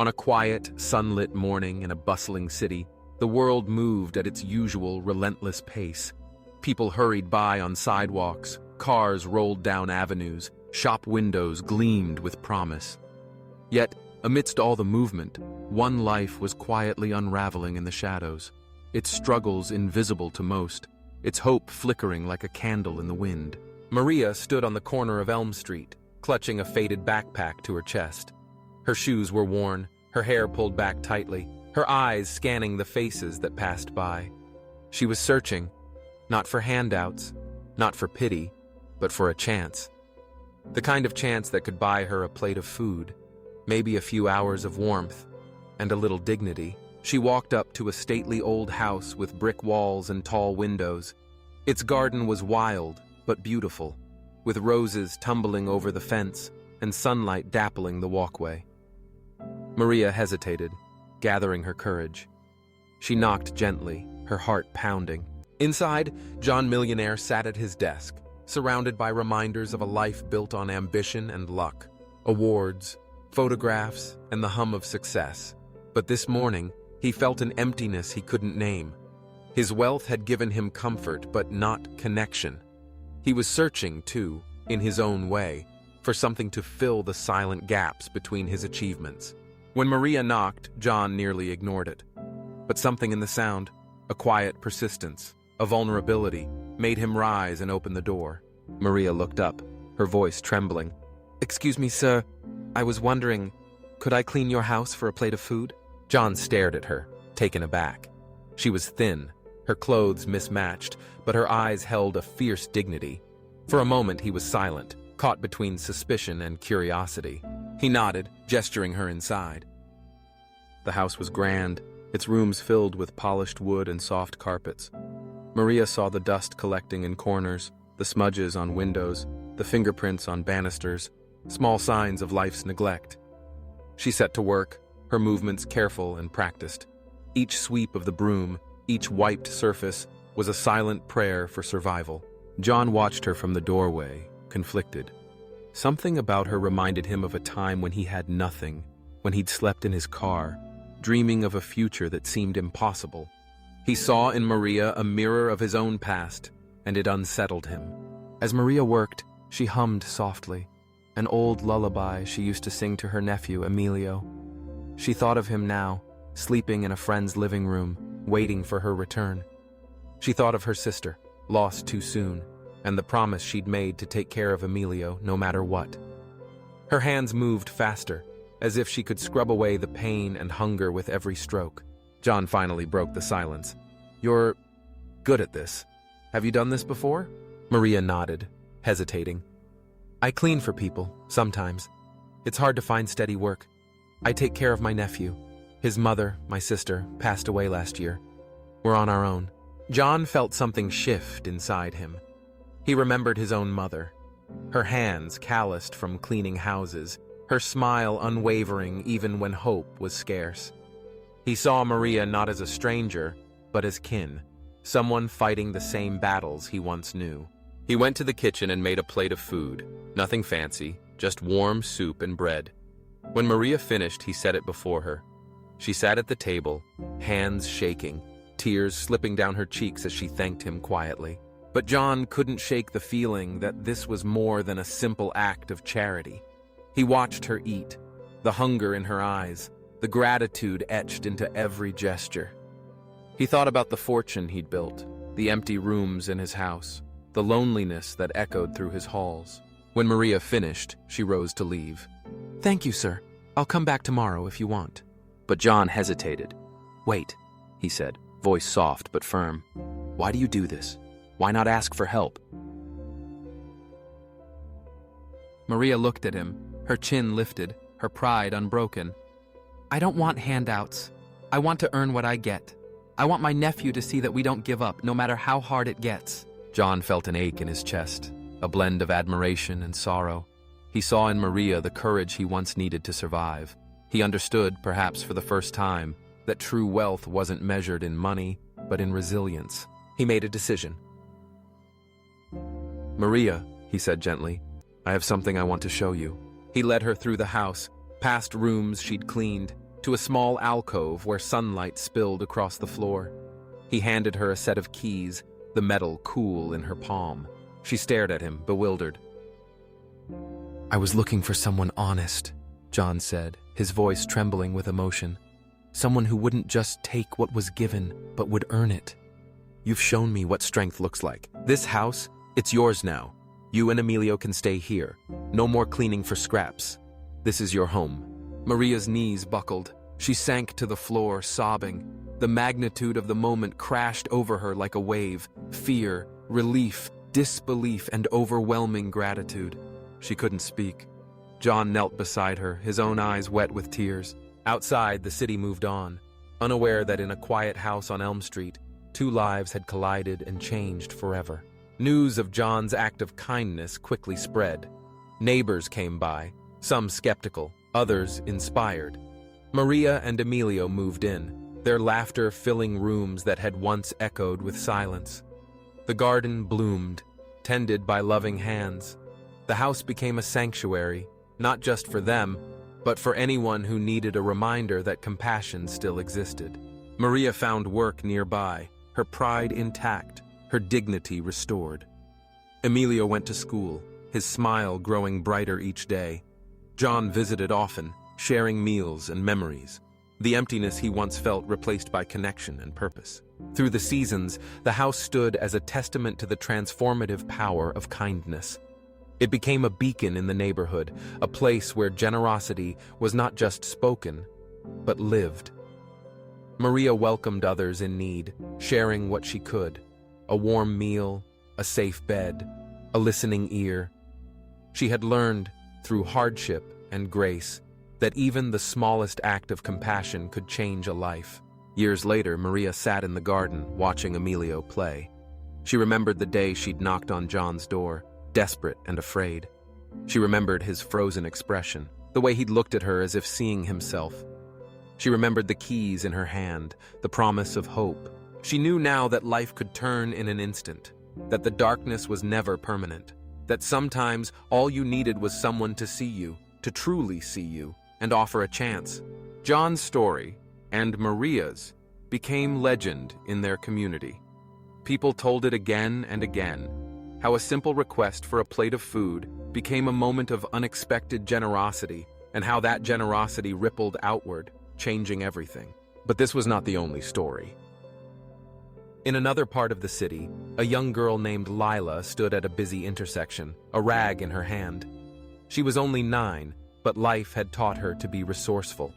On a quiet, sunlit morning in a bustling city, the world moved at its usual relentless pace. People hurried by on sidewalks, cars rolled down avenues, shop windows gleamed with promise. Yet, amidst all the movement, one life was quietly unraveling in the shadows, its struggles invisible to most, its hope flickering like a candle in the wind. Maria stood on the corner of Elm Street, clutching a faded backpack to her chest. Her shoes were worn, her hair pulled back tightly, her eyes scanning the faces that passed by. She was searching, not for handouts, not for pity, but for a chance. The kind of chance that could buy her a plate of food, maybe a few hours of warmth, and a little dignity. She walked up to a stately old house with brick walls and tall windows. Its garden was wild, but beautiful, with roses tumbling over the fence and sunlight dappling the walkway. Maria hesitated, gathering her courage. She knocked gently, her heart pounding. Inside, John Millionaire sat at his desk, surrounded by reminders of a life built on ambition and luck, awards, photographs, and the hum of success. But this morning, he felt an emptiness he couldn't name. His wealth had given him comfort, but not connection. He was searching, too, in his own way, for something to fill the silent gaps between his achievements. When Maria knocked, John nearly ignored it. But something in the sound, a quiet persistence, a vulnerability, made him rise and open the door. Maria looked up, her voice trembling. "Excuse me, sir. I was wondering, could I clean your house for a plate of food?" John stared at her, taken aback. She was thin, her clothes mismatched, but her eyes held a fierce dignity. For a moment he was silent, caught between suspicion and curiosity. He nodded, gesturing her inside. The house was grand, its rooms filled with polished wood and soft carpets. Maria saw the dust collecting in corners, the smudges on windows, the fingerprints on banisters, small signs of life's neglect. She set to work, her movements careful and practiced. Each sweep of the broom, each wiped surface, was a silent prayer for survival. John watched her from the doorway, conflicted. Something about her reminded him of a time when he had nothing, when he'd slept in his car, dreaming of a future that seemed impossible. He saw in Maria a mirror of his own past, and it unsettled him. As Maria worked, she hummed softly, an old lullaby she used to sing to her nephew, Emilio. She thought of him now, sleeping in a friend's living room, waiting for her return. She thought of her sister, lost too soon, and the promise she'd made to take care of Emilio no matter what. Her hands moved faster, as if she could scrub away the pain and hunger with every stroke. John finally broke the silence. "You're good at this. Have you done this before?" Maria nodded, hesitating. "I clean for people, sometimes. It's hard to find steady work. I take care of my nephew. His mother, my sister, passed away last year. We're on our own." John felt something shift inside him. He remembered his own mother, her hands calloused from cleaning houses, her smile unwavering even when hope was scarce. He saw Maria not as a stranger, but as kin, someone fighting the same battles he once knew. He went to the kitchen and made a plate of food, nothing fancy, just warm soup and bread. When Maria finished, he set it before her. She sat at the table, hands shaking, tears slipping down her cheeks as she thanked him quietly. But John couldn't shake the feeling that this was more than a simple act of charity. He watched her eat, the hunger in her eyes, the gratitude etched into every gesture. He thought about the fortune he'd built, the empty rooms in his house, the loneliness that echoed through his halls. When Maria finished, she rose to leave. "Thank you, sir. I'll come back tomorrow if you want." But John hesitated. "Wait," he said, voice soft but firm. "Why do you do this? Why not ask for help?" Maria looked at him, her chin lifted, her pride unbroken. "I don't want handouts. I want to earn what I get. I want my nephew to see that we don't give up, no matter how hard it gets." John felt an ache in his chest, a blend of admiration and sorrow. He saw in Maria the courage he once needed to survive. He understood, perhaps for the first time, that true wealth wasn't measured in money, but in resilience. He made a decision. "Maria," he said gently, "I have something I want to show you." He led her through the house, past rooms she'd cleaned, to a small alcove where sunlight spilled across the floor. He handed her a set of keys, the metal cool in her palm. She stared at him, bewildered. "I was looking for someone honest," John said, his voice trembling with emotion. "Someone who wouldn't just take what was given, but would earn it. You've shown me what strength looks like. This house, it's yours now. You and Emilio can stay here. No more cleaning for scraps. This is your home." Maria's knees buckled. She sank to the floor, sobbing. The magnitude of the moment crashed over her like a wave. Fear, relief, disbelief, and overwhelming gratitude. She couldn't speak. John knelt beside her, his own eyes wet with tears. Outside, the city moved on, unaware that in a quiet house on Elm Street, two lives had collided and changed forever. News of John's act of kindness quickly spread. Neighbors came by, some skeptical, others inspired. Maria and Emilio moved in, their laughter filling rooms that had once echoed with silence. The garden bloomed, tended by loving hands. The house became a sanctuary, not just for them, but for anyone who needed a reminder that compassion still existed. Maria found work nearby, her pride intact, her dignity restored. Emilio went to school, his smile growing brighter each day. John visited often, sharing meals and memories. The emptiness he once felt replaced by connection and purpose. Through the seasons, the house stood as a testament to the transformative power of kindness. It became a beacon in the neighborhood, a place where generosity was not just spoken, but lived. Maria welcomed others in need, sharing what she could. A warm meal, a safe bed, a listening ear. She had learned, through hardship and grace, that even the smallest act of compassion could change a life. Years later, Maria sat in the garden, watching Emilio play. She remembered the day she'd knocked on John's door, desperate and afraid. She remembered his frozen expression, the way he'd looked at her as if seeing himself. She remembered the keys in her hand, the promise of hope. She knew now that life could turn in an instant, that the darkness was never permanent, that sometimes all you needed was someone to see you, to truly see you, and offer a chance. John's story, and Maria's, became legend in their community. People told it again and again, how a simple request for a plate of food became a moment of unexpected generosity, and how that generosity rippled outward, changing everything. But this was not the only story. In another part of the city, a young girl named Lila stood at a busy intersection, a rag in her hand. She was only 9, but life had taught her to be resourceful.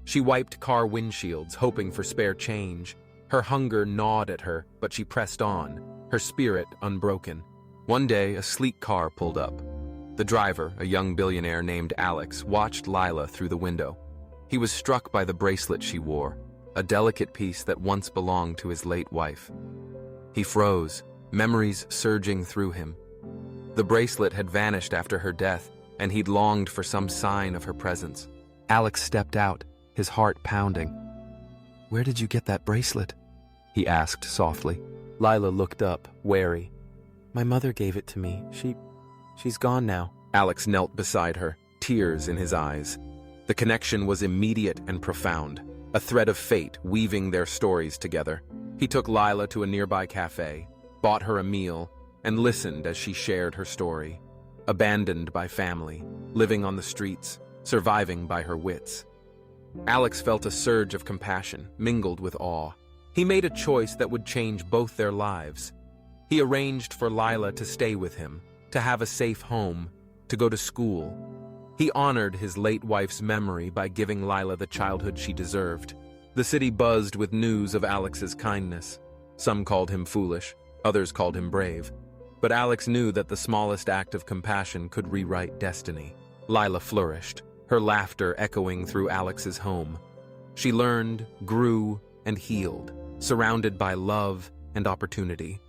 She wiped car windshields, hoping for spare change. Her hunger gnawed at her, but she pressed on, her spirit unbroken. One day, a sleek car pulled up. The driver, a young billionaire named Alex, watched Lila through the window. He was struck by the bracelet she wore, a delicate piece that once belonged to his late wife. He froze, memories surging through him. The bracelet had vanished after her death, and he'd longed for some sign of her presence. Alex stepped out, his heart pounding. "Where did you get that bracelet?" he asked softly. Lila looked up, wary. "My mother gave it to me. She's gone now." Alex knelt beside her, tears in his eyes. The connection was immediate and profound, a thread of fate weaving their stories together. He took Lila to a nearby cafe, bought her a meal, and listened as she shared her story. Abandoned by family, living on the streets, surviving by her wits. Alex felt a surge of compassion, mingled with awe. He made a choice that would change both their lives. He arranged for Lila to stay with him, to have a safe home, to go to school. He honored his late wife's memory by giving Lila the childhood she deserved. The city buzzed with news of Alex's kindness. Some called him foolish, others called him brave. But Alex knew that the smallest act of compassion could rewrite destiny. Lila flourished, her laughter echoing through Alex's home. She learned, grew, and healed, surrounded by love and opportunity.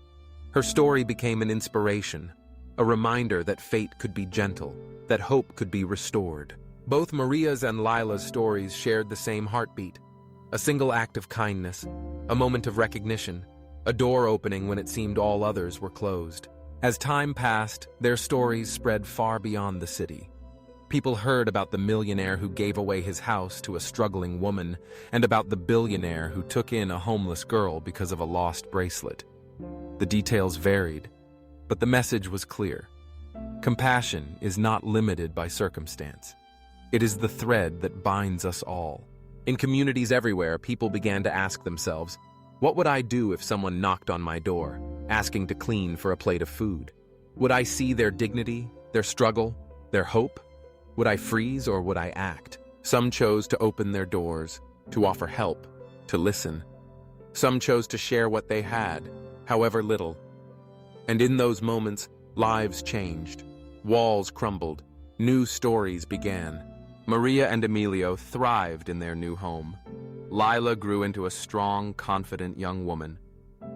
Her story became an inspiration, a reminder that fate could be gentle, that hope could be restored. Both Maria's and Lila's stories shared the same heartbeat. A single act of kindness, a moment of recognition, a door opening when it seemed all others were closed. As time passed, their stories spread far beyond the city. People heard about the millionaire who gave away his house to a struggling woman, and about the billionaire who took in a homeless girl because of a lost bracelet. The details varied, but the message was clear. Compassion is not limited by circumstance. It is the thread that binds us all. In communities everywhere, people began to ask themselves, what would I do if someone knocked on my door, asking to clean for a plate of food? Would I see their dignity, their struggle, their hope? Would I freeze or would I act? Some chose to open their doors, to offer help, to listen. Some chose to share what they had, however little. And in those moments, lives changed. Walls crumbled. New stories began. Maria and Emilio thrived in their new home. Lila grew into a strong, confident young woman.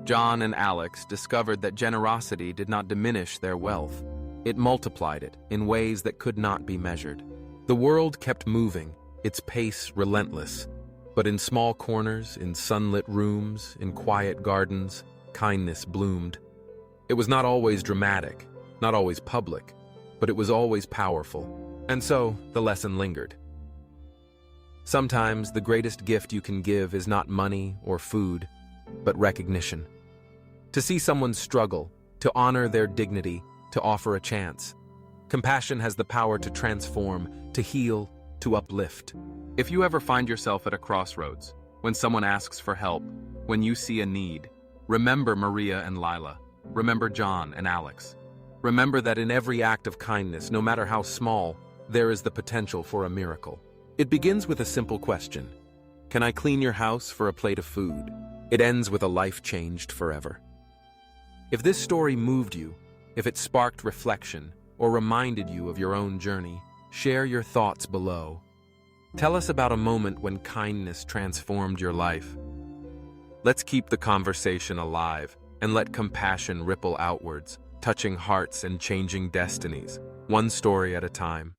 John and Alex discovered that generosity did not diminish their wealth. It multiplied it in ways that could not be measured. The world kept moving, its pace relentless. But in small corners, in sunlit rooms, in quiet gardens, kindness bloomed. It was not always dramatic, not always public, but it was always powerful. And so, the lesson lingered. Sometimes the greatest gift you can give is not money or food, but recognition. To see someone struggle, to honor their dignity, to offer a chance. Compassion has the power to transform, to heal, to uplift. If you ever find yourself at a crossroads, when someone asks for help, when you see a need, remember Maria and Lila. Remember John and Alex. Remember that in every act of kindness, no matter how small, there is the potential for a miracle. It begins with a simple question. Can I clean your house for a plate of food? It ends with a life changed forever. If this story moved you, if it sparked reflection, or reminded you of your own journey, share your thoughts below. Tell us about a moment when kindness transformed your life. Let's keep the conversation alive and let compassion ripple outwards, touching hearts and changing destinies, one story at a time.